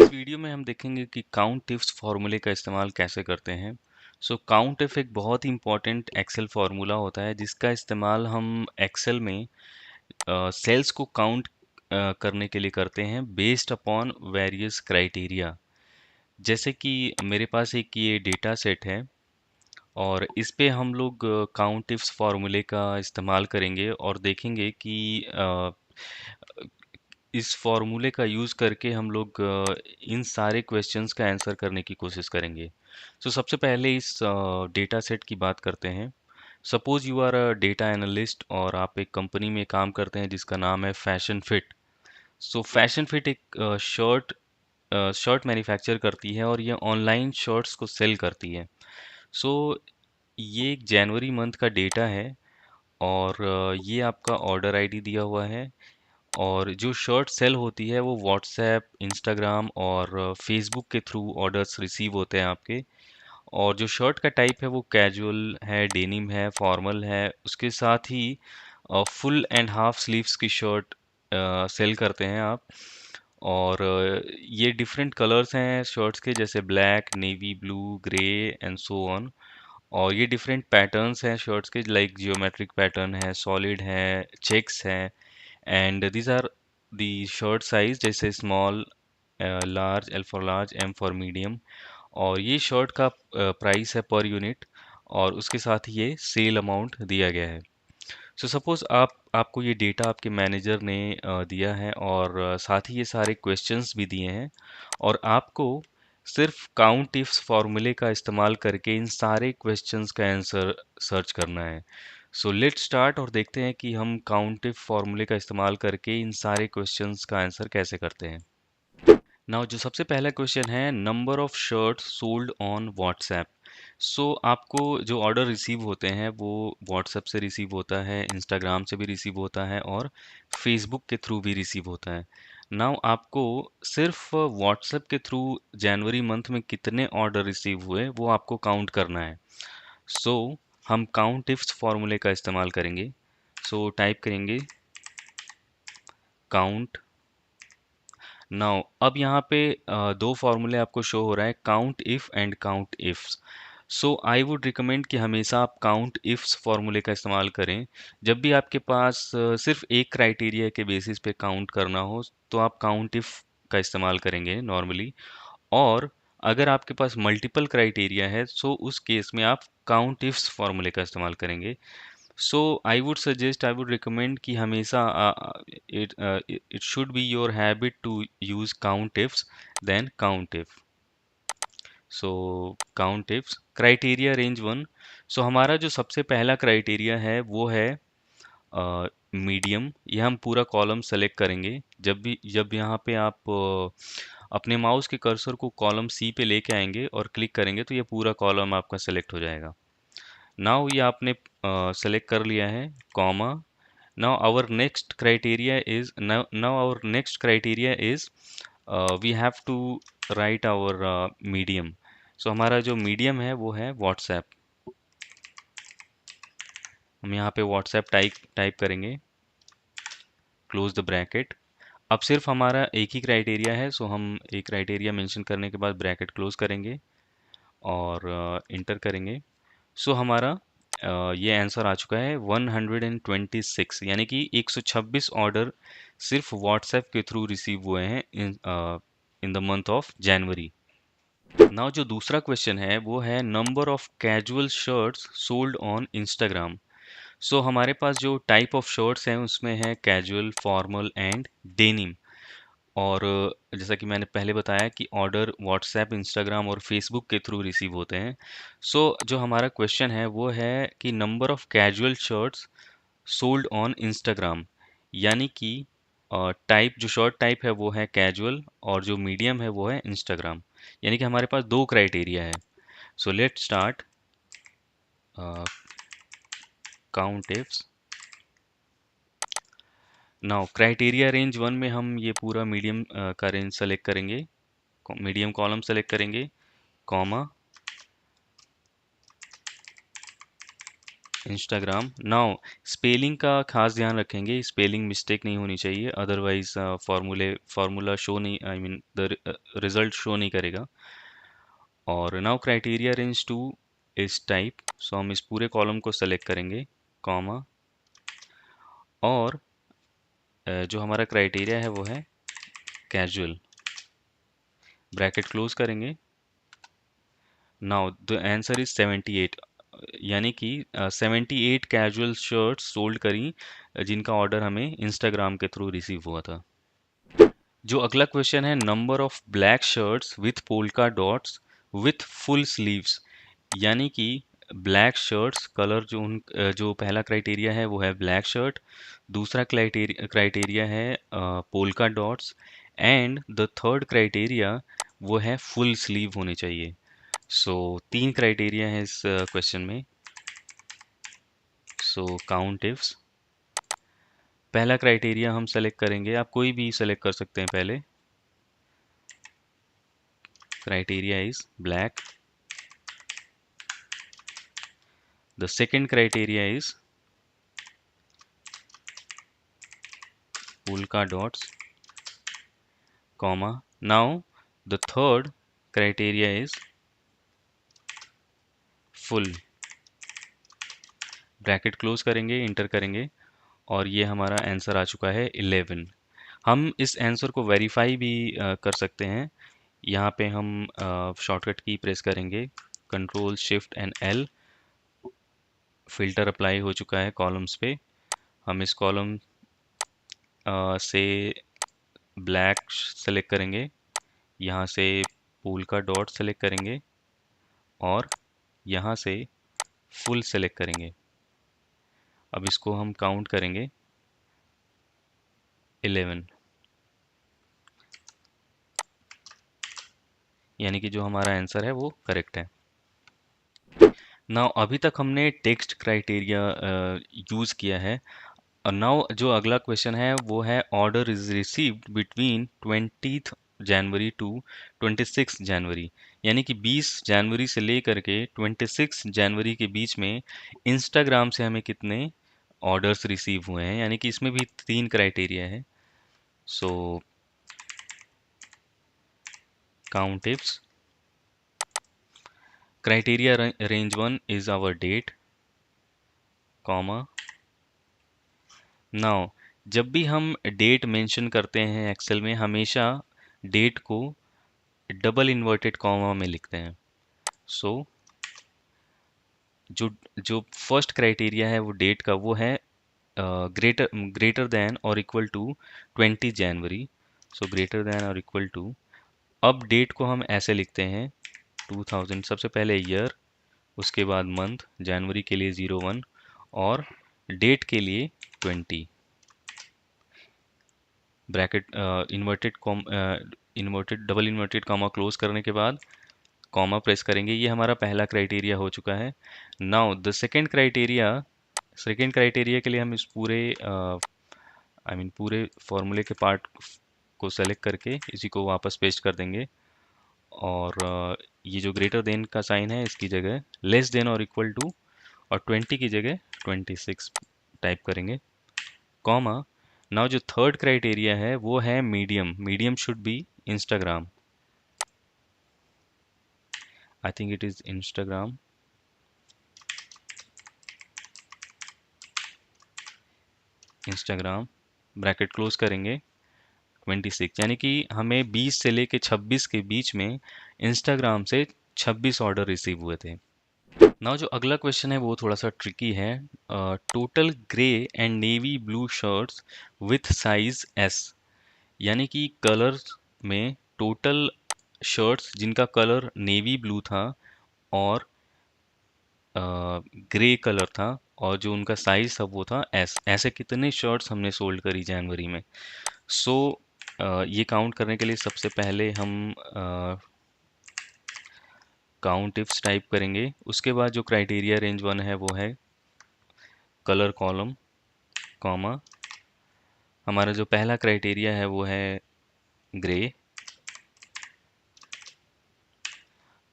इस वीडियो में हम देखेंगे कि काउंट इफ्स फार्मूले का इस्तेमाल कैसे करते हैं। काउंट इफ एक बहुत ही इंपॉर्टेंट एक्सेल फार्मूला होता है जिसका इस्तेमाल हम एक्सेल में सेल्स को काउंट करने के लिए करते हैं बेस्ड अपॉन वेरियस क्राइटेरिया। जैसे कि मेरे पास एक ये डेटा सेट है और इस पे हम लोग काउंट इफ्स फार्मूले का इस्तेमाल करेंगे और देखेंगे कि इस फॉर्मूले का यूज़ करके हम लोग इन सारे क्वेश्चंस का आंसर करने की कोशिश करेंगे। सबसे पहले इस डेटा सेट की बात करते हैं। Suppose you are a data analyst और आप एक कंपनी में काम करते हैं जिसका नाम है फैशन फिट। फैशन फिट एक शर्ट मैन्युफैक्चर करती है और ये ऑनलाइन शर्ट्स को सेल करती है। सो ये एक जनवरी मंथ का डेटा है और ये आपका ऑर्डर आईडी दिया हुआ है और जो शर्ट सेल होती है वो व्हाट्सएप, इंस्टाग्राम और फेसबुक के थ्रू ऑर्डर्स रिसीव होते हैं आपके। और जो शर्ट का टाइप है वो कैजुअल है, डेनिम है, फॉर्मल है। उसके साथ ही फुल एंड हाफ स्लीव्स की शर्ट सेल करते हैं आप। और ये डिफरेंट कलर्स हैं शर्ट्स के, जैसे black, navy blue, grey and so on. और ये डिफरेंट पैटर्न्स हैं शर्ट्स के, लाइक जियोमेट्रिक पैटर्न है, सॉलिड है, चेक्स हैं। And these are the shirt size, जैसे small, large, L for large, M for medium. और ये शर्ट का प्राइस है पर यूनिट और उसके साथ ही ये सेल अमाउंट दिया गया है। सपोज आपको ये डेटा आपके मैनेजर ने दिया है और साथ ही ये सारे क्वेश्चंस भी दिए हैं और आपको सिर्फ काउंट इफ्स फॉर्मूले का इस्तेमाल करके इन सारे क्वेश्चंस का आंसर सर्च करना है। लेट्स स्टार्ट और देखते हैं कि हम काउंट इफ फॉर्मूले का इस्तेमाल करके इन सारे क्वेश्चंस का आंसर कैसे करते हैं। नाउ जो सबसे पहला क्वेश्चन है, number of shirt sold on WhatsApp. आपको जो ऑर्डर रिसीव होते हैं वो व्हाट्सएप से रिसीव होता है, इंस्टाग्राम से भी रिसीव होता है और फेसबुक के थ्रू भी रिसीव होता है। नाउ आपको सिर्फ व्हाट्सएप के थ्रू जनवरी मंथ में कितने ऑर्डर रिसीव हुए वो आपको काउंट करना है। सो हम काउंट इफ्स फॉर्मूले का इस्तेमाल करेंगे। टाइप करेंगे काउंट। नाउ अब यहाँ पे दो फॉर्मूले आपको शो हो रहा है, count if and count ifs. I would recommend कि हमेशा आप काउंट इफ्स फॉर्मूले का इस्तेमाल करें। जब भी आपके पास सिर्फ एक क्राइटेरिया के बेसिस पे काउंट करना हो तो आप काउंट इफ का इस्तेमाल करेंगे नॉर्मली। और अगर आपके पास मल्टीपल क्राइटेरिया है उस केस में आप काउंट इफ्स फॉर्मूले का इस्तेमाल करेंगे। I would recommend कि हमेशा it should be your habit to use count ifs then count if. Count ifs criteria range 1। हमारा जो सबसे पहला क्राइटेरिया है वो है मीडियम। ये हम पूरा कॉलम सेलेक्ट करेंगे। जब यहाँ पे आप अपने माउस के कर्सर को कॉलम सी पे लेके आएंगे और क्लिक करेंगे तो ये पूरा कॉलम आपका सेलेक्ट हो जाएगा। नाउ ये आपने सेलेक्ट कर लिया है, comma. Now our next criteria is we have to write our medium। हमारा जो मीडियम है वो है व्हाट्सएप। हम यहाँ पे व्हाट्सएप टाइप करेंगे, क्लोज द ब्रैकेट। अब सिर्फ हमारा एक ही क्राइटेरिया है, हम एक क्राइटेरिया मेंशन करने के बाद ब्रैकेट क्लोज करेंगे और इंटर करेंगे। हमारा ये आंसर आ चुका है 126, यानी कि 126 ऑर्डर सिर्फ व्हाट्सएप के थ्रू रिसीव हुए हैं in the month of January. Now जो दूसरा क्वेश्चन है वो है number of casual shirts sold on Instagram. हमारे पास जो टाइप ऑफ शर्ट्स हैं उसमें है कैजुअल, फॉर्मल एंड डेनिम। और जैसा कि मैंने पहले बताया कि ऑर्डर व्हाट्सएप, इंस्टाग्राम और फेसबुक के थ्रू रिसीव होते हैं। जो हमारा क्वेश्चन है वो है कि number of casual shirts sold on Instagram, यानी कि जो शर्ट टाइप है वो है कैजुअल और जो मीडियम है वो है इंस्टाग्राम। यानी कि हमारे पास दो क्राइटेरिया है। Let start count ifs. Now criteria range 1 में हम ये पूरा मीडियम का रेंज सेलेक्ट करेंगे, मीडियम कॉलम सेलेक्ट करेंगे, कॉमा। इंस्टाग्राम। नाउ स्पेलिंग का खास ध्यान रखेंगे, स्पेलिंग मिस्टेक नहीं होनी चाहिए, अदरवाइज फार्मूला शो नहीं, I mean the result show नहीं करेगा। और नाउ क्राइटेरिया रेंज टू इस टाइप, सो हम इस पूरे कॉलम को सेलेक्ट करेंगे, कॉमा, और जो हमारा क्राइटेरिया है वो है कैजुअल, ब्रैकेट क्लोज करेंगे। नाउ द आंसर इज 78, यानी कि 78 कैजुअल शर्ट्स सोल्ड करी जिनका ऑर्डर हमें इंस्टाग्राम के थ्रू रिसीव हुआ था। जो अगला क्वेश्चन है, number of black shirts with polka dots with full sleeves, यानी कि ब्लैक शर्ट्स कलर जो पहला क्राइटेरिया है वो है ब्लैक शर्ट, दूसरा क्राइटेरिया है polka dots, and the third criteria वो है फुल स्लीव होने चाहिए। सो तीन क्राइटेरिया है इस क्वेश्चन में। सो काउंट इफ्स, पहला क्राइटेरिया हम सेलेक्ट करेंगे, आप कोई भी सेलेक्ट कर सकते हैं पहले। Criteria is black, the second criteria is polka dots, comma, now the third criteria is full, bracket close करेंगे, इंटर करेंगे, और ये हमारा आंसर आ चुका है 11। हम इस आंसर को वेरीफाई भी कर सकते हैं। यहाँ पे हम शॉर्टकट की प्रेस करेंगे, control shift and L, filter apply हो चुका है कॉलम्स पे। हम इस कॉलम से ब्लैक सेलेक्ट करेंगे, यहाँ से पूल का डॉट सेलेक्ट करेंगे, और यहाँ से फुल सेलेक्ट करेंगे। अब इसको हम काउंट करेंगे 11, यानी कि जो हमारा आंसर है वो करेक्ट है। नाउ अभी तक हमने टेक्स्ट क्राइटेरिया यूज़ किया है, और नाउ जो अगला क्वेश्चन है वो है order is received between 20th January to 26 January, यानी कि 20 जनवरी से लेकर के 26 जनवरी के बीच में इंस्टाग्राम से हमें कितने ऑर्डर्स रिसीव हुए हैं, यानी कि इसमें भी तीन क्राइटेरिया है। So countifs, criteria range one is our date, comma, now जब भी हम डेट मेंशन करते हैं एक्सेल में, हमेशा डेट को डबल इन्वर्टेड कॉमा में लिखते हैं। सो जो जो फर्स्ट क्राइटेरिया है वो डेट का, वो है ग्रेटर ग्रेटर देन और equal to 20 January. So greater than और इक्वल टू, अब डेट को हम ऐसे लिखते हैं 2000, सबसे पहले ईयर, उसके बाद मंथ, जनवरी के लिए 01, और डेट के लिए 20, bracket inverted double inverted comma close करने के बाद कॉमा प्रेस करेंगे। ये हमारा पहला क्राइटेरिया हो चुका है। नाउ द सेकेंड क्राइटेरिया के लिए हम इस पूरे पूरे फॉर्मूले के पार्ट को सेलेक्ट करके इसी को वापस पेस्ट कर देंगे, और ये जो ग्रेटर देन का साइन है इसकी जगह लेस देन और इक्वल टू, और 20 की जगह 26 टाइप करेंगे, कॉमा। नाउ जो थर्ड क्राइटेरिया है वो है medium, medium should be Instagram, I think it is Instagram, Instagram, bracket close करेंगे 26, यानी कि हमें 20 से लेके 26 के बीच में इंस्टाग्राम से 26 ऑर्डर रिसीव हुए थे। नाउ जो अगला क्वेश्चन है वो थोड़ा सा ट्रिकी है। Total grey and navy blue shirts with size S, यानी कि कलर में टोटल शर्ट्स जिनका कलर नेवी ब्लू था और ग्रे कलर था, और जो उनका साइज था वो था एस, ऐसे कितने शर्ट्स हमने सोल्ड करी जनवरी में। सो ये काउंट करने के लिए सबसे पहले हम काउंट इफ्स टाइप करेंगे, उसके बाद जो क्राइटेरिया रेंज वन है वो है कलर कॉलम, कॉमा, हमारा जो पहला क्राइटेरिया है वो है ग्रे।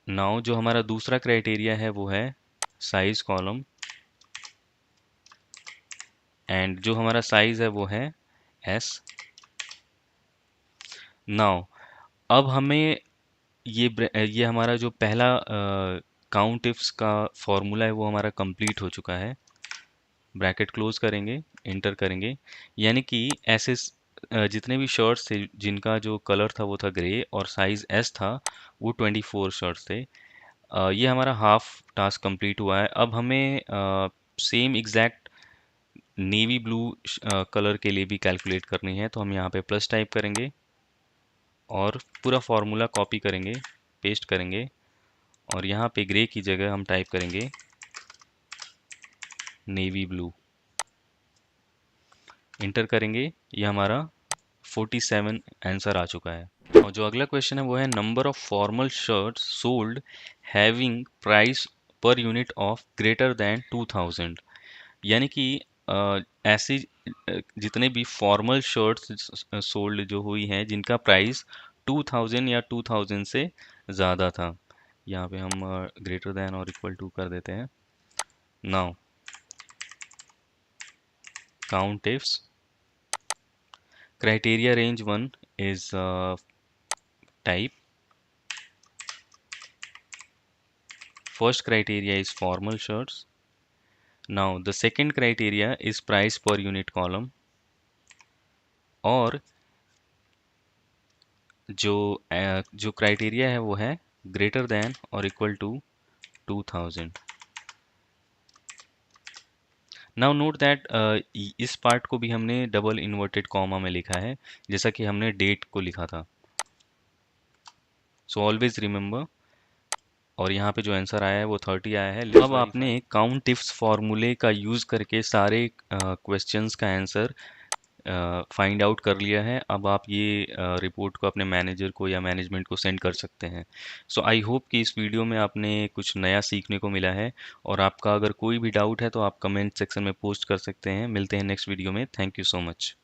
नाउ जो हमारा दूसरा क्राइटेरिया है वो है साइज कॉलम, एंड जो हमारा साइज है वो है एस। नाउ अब हमें ये हमारा जो पहला काउंट इफ्स का फॉर्मूला है वो हमारा कंप्लीट हो चुका है। ब्रैकेट क्लोज करेंगे, इंटर करेंगे, यानी कि ऐसे जितने भी शर्ट्स थे जिनका जो कलर था वो था ग्रे और साइज एस था, वो 24 शर्ट्स थे। ये हमारा हाफ टास्क कंप्लीट हुआ है। अब हमें same exact navy blue colour के लिए भी कैलकुलेट करनी है, तो हम यहाँ पे प्लस टाइप करेंगे और पूरा फॉर्मूला कॉपी करेंगे, पेस्ट करेंगे, और यहाँ पे ग्रे की जगह हम टाइप करेंगे नेवी ब्लू, इंटर करेंगे। ये हमारा 47 आंसर आ चुका है। और जो अगला क्वेश्चन है वो है number of formal shirts sold having price per unit of greater than 2000, यानी कि ऐसी जितने भी फॉर्मल शर्ट्स सोल्ड जो हुई हैं जिनका प्राइस 2000 या 2000 से ज़्यादा था। यहाँ पे हम ग्रेटर देन और इक्वल टू कर देते हैं। Now count ifs, criteria range 1 is type, first criteria is formal shirts. Now the second criteria is price per unit column, और जो क्राइटेरिया है वो है ग्रेटर देन और equal to 2000। Now note that इस पार्ट को भी हमने डबल इन्वर्टेड कॉमा में लिखा है, जैसा कि हमने डेट को लिखा था। So always remember. और यहाँ पे जो आंसर आया है वो 30 आया है। अब आपने काउंट इफ्स फॉर्मूले का यूज़ करके सारे क्वेश्चंस का आंसर फाइंड आउट कर लिया है। अब आप ये रिपोर्ट को अपने मैनेजर को या मैनेजमेंट को सेंड कर सकते हैं। सो आई होप कि इस वीडियो में आपने कुछ नया सीखने को मिला है, और आपका अगर कोई भी डाउट है तो आप कमेंट सेक्शन में पोस्ट कर सकते हैं। मिलते हैं नेक्स्ट वीडियो में। Thank you so much.